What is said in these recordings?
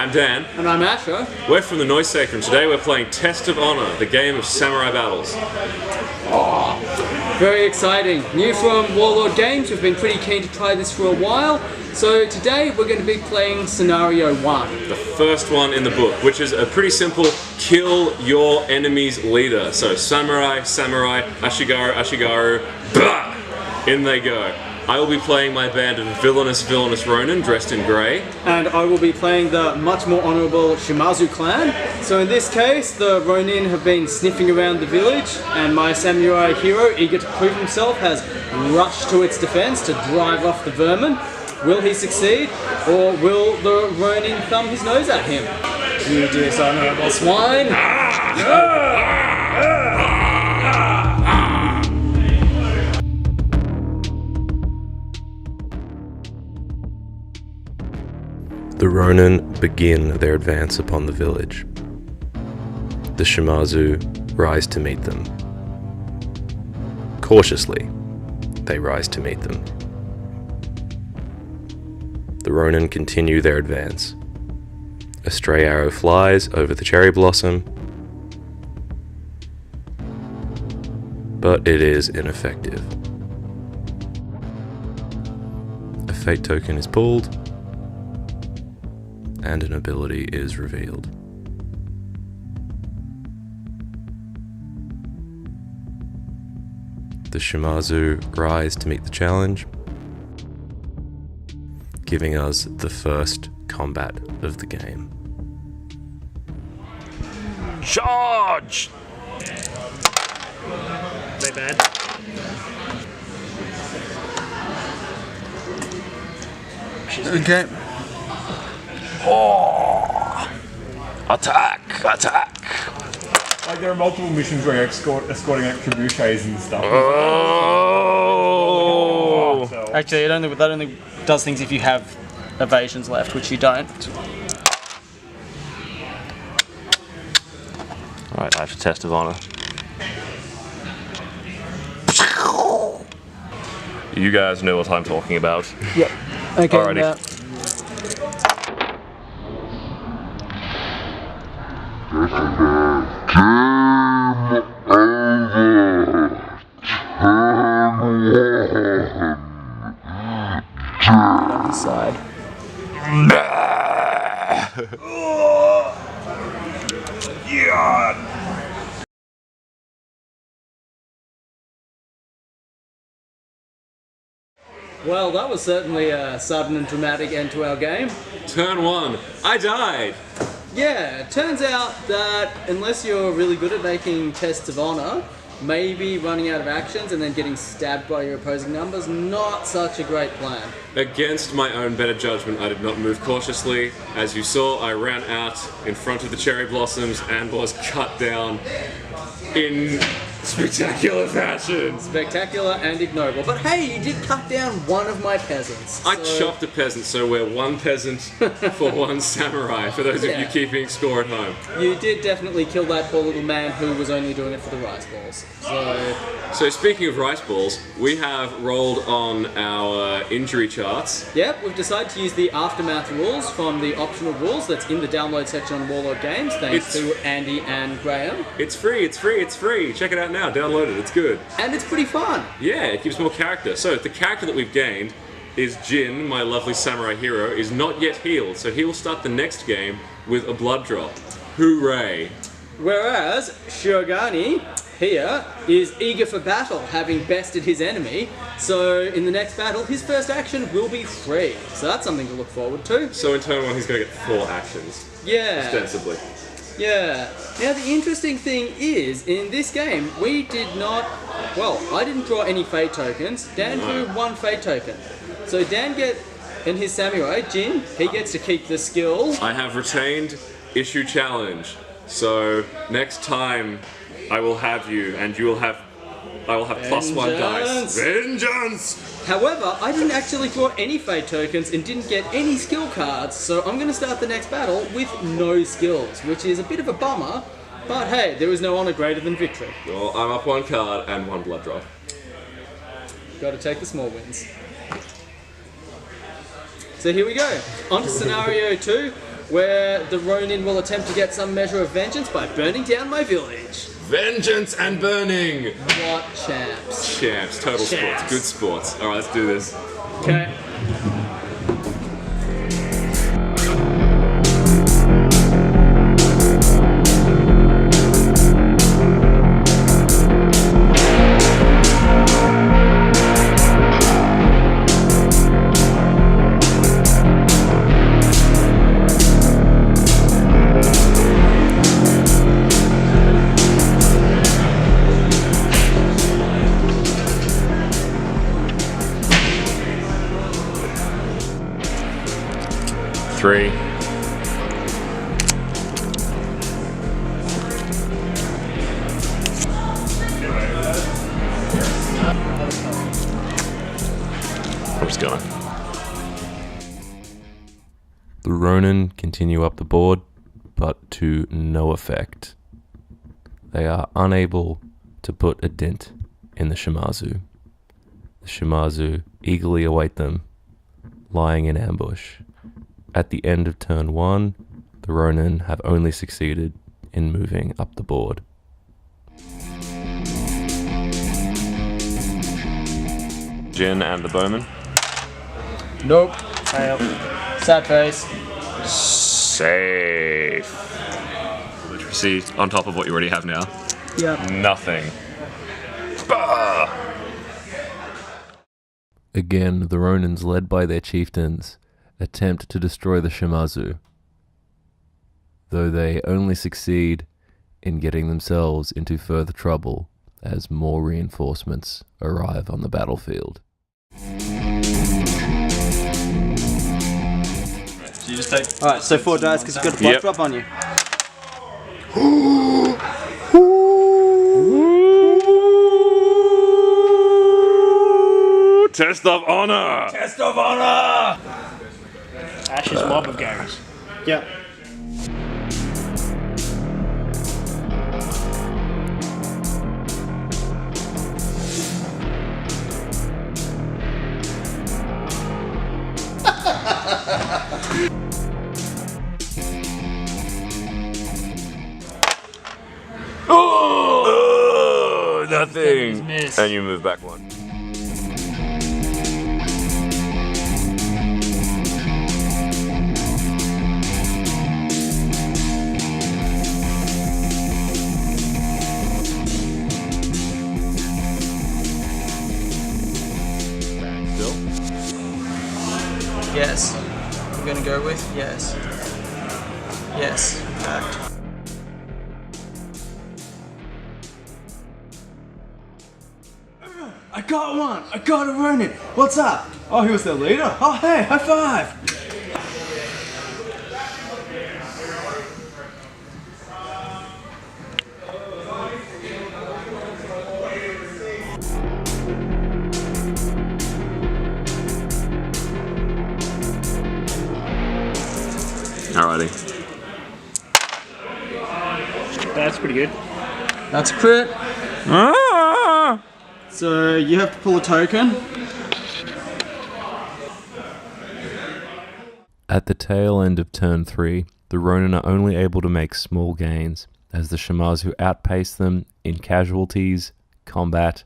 I'm Dan. And I'm Asher. We're from the Noise Sector, and today we're playing Test of Honor, the game of samurai battles. Very exciting. New from Warlord Games. We've been pretty keen to try this for a while. So today we're going to be playing Scenario 1. The first one in the book, which is a pretty simple kill your enemy's leader. So samurai, samurai, ashigaru, ashigaru, bah! In they go. I will be playing my band of villainous Ronin dressed in grey. And I will be playing the much more honourable Shimazu clan. So in this case, the Ronin have been sniffing around the village, and my samurai hero, eager to prove himself, has rushed to its defence to drive off the vermin. Will he succeed, or will the Ronin thumb his nose at him? You dishonourable swine! The Ronin begin their advance upon the village. The Shimazu rise to meet them. Cautiously, they rise to meet them. The Ronin continue their advance. A stray arrow flies over the cherry blossom, but it is ineffective. A fate token is pulled, and an ability is revealed. The Shimazu rise to meet the challenge, giving us the first combat of the game. Charge! They bad. Okay. Oh! Attack! Attack! Like there are multiple missions where you're escorting like trebuchets and stuff. Oh! Actually, that only does things if you have evasions left, which you don't. Alright, I have a Test of Honor. You guys know what I'm talking about. Yep. Okay. Alrighty. Other side. Well, that was certainly a sudden and dramatic end to our game. Turn 1. I died! Yeah, it turns out that unless you're really good at making tests of honor, maybe running out of actions and then getting stabbed by your opposing numbers, not such a great plan. Against my own better judgment, I did not move cautiously. As you saw, I ran out in front of the cherry blossoms and was cut down in spectacular fashion. Spectacular and ignoble. But hey, you did cut down one of my peasants. I chopped a peasant, so we're one peasant for one samurai, for those of you keeping score at home. You did definitely kill that poor little man who was only doing it for the rice balls. So speaking of rice balls, we have rolled on our injury charts. Yep, we've decided to use the Aftermath rules from the optional rules that's in the download section on Warlord Games, thanks to Andy and Graham. It's free, it's free, it's free. Check it out now, download it, it's good. And it's pretty fun. Yeah, it gives more character. So the character that we've gained is Jin, my lovely samurai hero, is not yet healed, so he will start the next game with a blood drop. Hooray! Whereas Shogani here is eager for battle, having bested his enemy, so in the next battle his first action will be free. So that's something to look forward to. So in turn 1 he's going to get 4 actions. Yeah. Ostensibly. Yeah. Now the interesting thing is, in this game, we did not... Well, I didn't draw any fate tokens. Dan drew 1 fate token. So Dan and his samurai, Jin, he gets to keep the skill. I have retained issue challenge. So next time I will have you, and you will have... I will have +1 dice. Vengeance! However, I didn't actually draw any fate tokens and didn't get any skill cards, so I'm going to start the next battle with no skills, which is a bit of a bummer, but hey, there is no honor greater than victory. Well, I'm up 1 card and 1 blood drop. Got to take the small wins. So here we go. On to scenario 2. where the Ronin will attempt to get some measure of vengeance by burning down my village. Vengeance and burning! What champs? Champs, total Champs. sports, good sports. Alright, let's do this. Okay. Three. I'm just going. The Ronin continue up the board, but to no effect. They are unable to put a dent in the Shimazu. The Shimazu eagerly await them, lying in ambush. At the end of turn 1, the Ronin have only succeeded in moving up the board. Jin and the bowman. Nope. Fail. Sad face. Safe. Literacy on top of what you already have now. Yep. Nothing. Bah! Again, the Ronins, led by their chieftains, attempt to destroy the Shimazu, though they only succeed in getting themselves into further trouble as more reinforcements arrive on the battlefield. So you just take. Alright, so 4 dice because you've got a block Yep. drop on you. Test of honor! Test of honor! Ash's mob of Garys. Yep. Oh, nothing! Miss. And you move back one. Still? Yes. I'm gonna go with yes. Yes. Fact. I got one! I got a Ronin! What's up? Oh, he was the leader? Oh, hey, high five! Alrighty. That's pretty good. That's a crit. So you have to pull a token. At the tail end of turn 3, the Ronin are only able to make small gains, as the Shimazu outpace them in casualties, combat,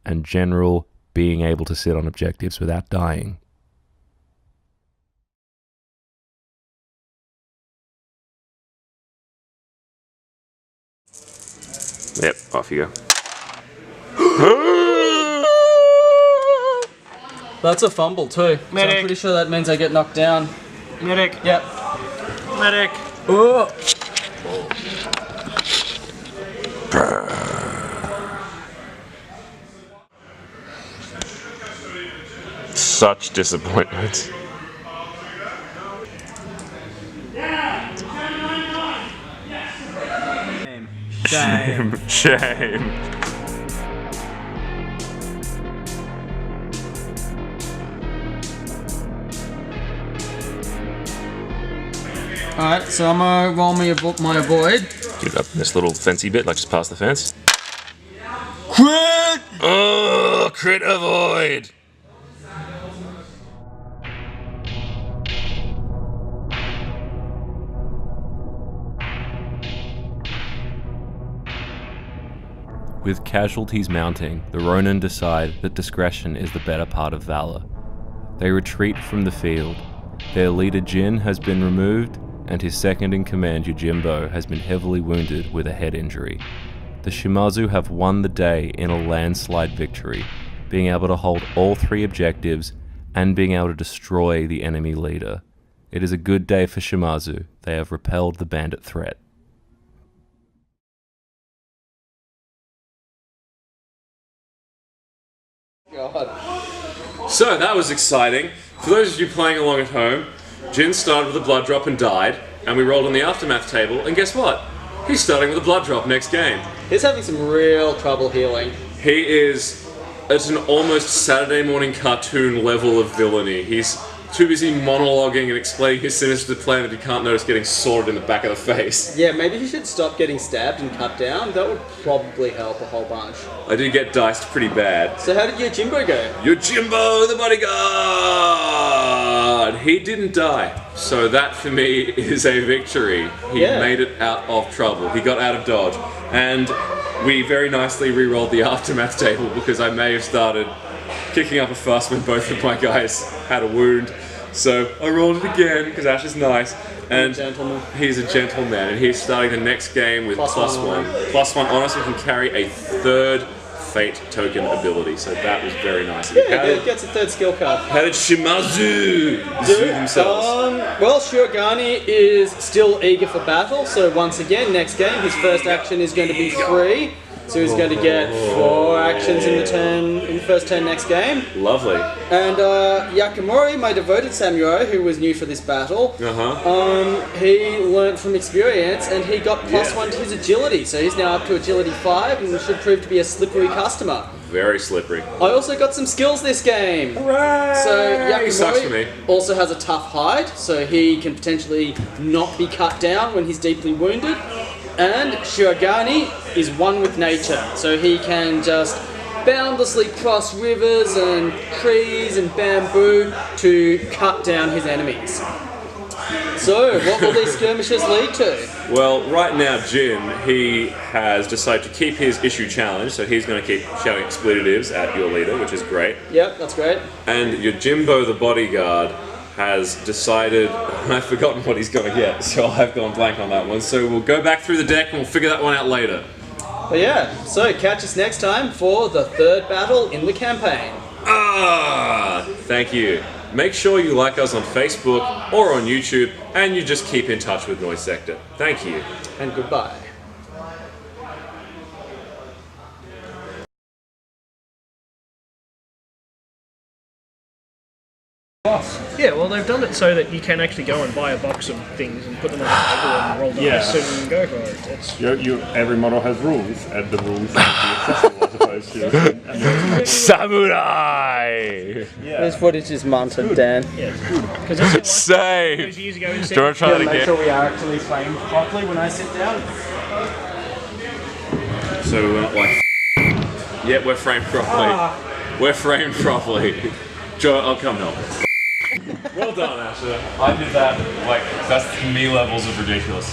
and general being able to sit on objectives without dying. Yep, off you go. That's a fumble too. So Medic. I'm pretty sure that means I get knocked down. Medic. Yep. Medic. Oh. Such disappointment. Shame. Shame. Alright, so I'm gonna roll my avoid. Get up in this little fencey bit, like just past the fence. Crit! Oh, crit avoid! With casualties mounting, the Ronin decide that discretion is the better part of valor. They retreat from the field. Their leader Jin has been removed, and his second-in-command Yojimbo has been heavily wounded with a head injury. The Shimazu have won the day in a landslide victory, being able to hold all 3 objectives and being able to destroy the enemy leader. It is a good day for Shimazu. They have repelled the bandit threat. God. So that was exciting. For those of you playing along at home, Jin started with a blood drop and died, and we rolled on the aftermath table, and guess what? He's starting with a blood drop next game. He's having some real trouble healing. He is at an almost Saturday morning cartoon level of villainy. He's too busy monologuing and explaining his sinister plan that he can't notice getting sworded in the back of the face. Yeah, maybe he should stop getting stabbed and cut down. That would probably help a whole bunch. I did get diced pretty bad. So how did Yojimbo go? Yojimbo, the bodyguard! He didn't die. So that for me is a victory. He made it out of trouble. He got out of dodge. And we very nicely re-rolled the aftermath table because I may have started kicking up a fuss when both of my guys had a wound. So I rolled it again because Ash is nice. And he's a gentleman, and he's starting the next game with +1. +1 honor, so he can carry a 3rd fate token ability. So that was very nice. Yeah, he gets a 3rd skill card. How did Shimazu do themselves? Well, Shirogane is still eager for battle, so once again, next game, his first action is going to be 3. So he's going to get 4 actions in the first turn next game. Lovely. And Yakamori, my devoted samurai, who was new for this battle, he learnt from experience and he got +1 to his agility. So he's now up to agility 5 and should prove to be a slippery customer. Very slippery. I also got some skills this game. Hooray! So Sucks for me. Yakamori also has a tough hide, so he can potentially not be cut down when he's deeply wounded. And Shirogane is one with nature, so he can just boundlessly cross rivers and trees and bamboo to cut down his enemies. So, what will these skirmishes lead to? Well, right now, Jin, he has decided to keep his issue challenge, so he's going to keep shouting expletives at your leader, which is great. Yep, that's great. And Yojimbo, the bodyguard, has decided, and I've forgotten what he's going to get, so I've gone blank on that one. So we'll go back through the deck and we'll figure that one out later. But yeah, so catch us next time for the 3rd battle in the campaign. Thank you. Make sure you like us on Facebook or on YouTube, and you just keep in touch with Noise Sector. Thank you. And goodbye. Yeah, well, they've done it so that you can actually go and buy a box of things and put them on the table and roll the dice and go for it. It's... Every model has rules, and the rules have to be accessible as opposed to... Samurai! Yeah. This footage is monted, Dan. Yeah, it's good. Because that's what Save! those years ago in Do you want to try that Make again? sure we are actually framed properly when I sit down. So we're not like... Yeah, we're framed properly. We're framed properly. Joe, I'll come help. Well done, Asher. I did that, like, that's me levels of ridiculous.